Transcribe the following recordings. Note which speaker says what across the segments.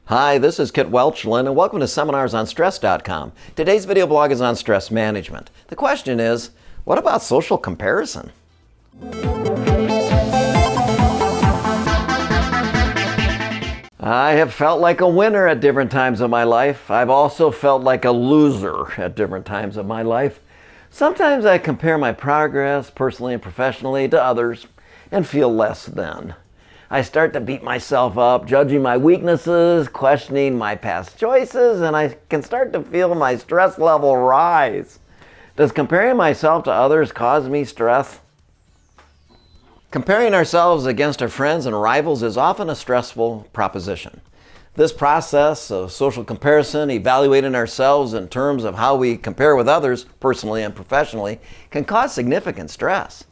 Speaker 1: Hi, this is Kit Welchlin, and welcome to SeminarsOnStress.com. Today's video blog is on stress management. The question is, what about social comparison? I have felt like a winner at different times of my life. I've also felt like a loser at different times of my life. Sometimes I compare my progress, personally and professionally, to others and feel less than. I start to beat myself up, judging my weaknesses, questioning my past choices, and I can start to feel my stress level rise. Does comparing myself to others cause me stress? Comparing ourselves against our friends and rivals is often a stressful proposition. This process of social comparison, evaluating ourselves in terms of how we compare with others, personally and professionally, can cause significant stress.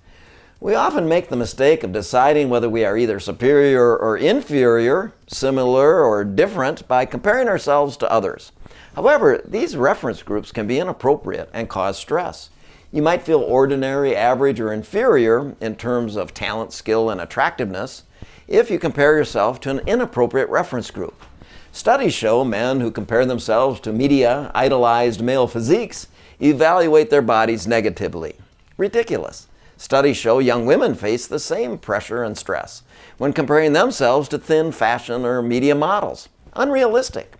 Speaker 1: We often make the mistake of deciding whether we are either superior or inferior, similar or different, by comparing ourselves to others. However, these reference groups can be inappropriate and cause stress. You might feel ordinary, average, or inferior in terms of talent, skill, and attractiveness if you compare yourself to an inappropriate reference group. Studies show men who compare themselves to media-idolized male physiques evaluate their bodies negatively. Ridiculous. Studies show young women face the same pressure and stress when comparing themselves to thin fashion or media models. Unrealistic.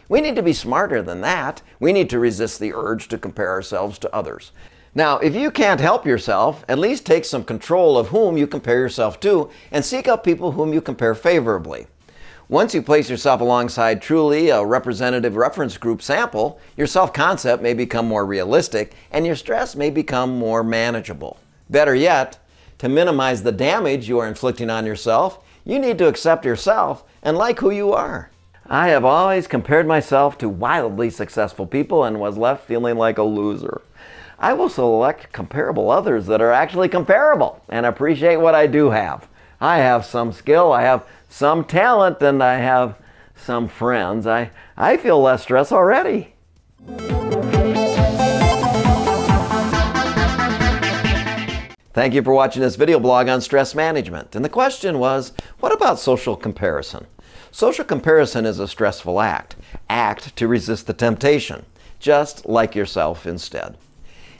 Speaker 1: We need to be smarter than that. We need to resist the urge to compare ourselves to others. Now, if you can't help yourself, at least take some control of whom you compare yourself to and seek out people whom you compare favorably. Once you place yourself alongside truly a representative reference group sample, your self-concept may become more realistic and your stress may become more manageable. Better yet, to minimize the damage you are inflicting on yourself, you need to accept yourself and like who you are. I have always compared myself to wildly successful people and was left feeling like a loser. I will select comparable others that are actually comparable and appreciate what I do have. I have some skill, I have some talent, and I have some friends. I feel less stress already. Thank you for watching this video blog on stress management. And the question was, what about social comparison? Social comparison is a stressful act. Act to resist the temptation. Just like yourself instead.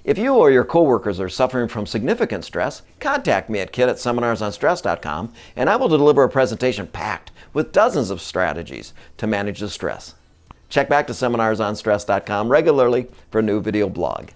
Speaker 1: If you or your coworkers are suffering from significant stress, contact me at kit@SeminarsOnStress.com and I will deliver a presentation packed with dozens of strategies to manage the stress. Check back to SeminarsOnStress.com regularly for a new video blog.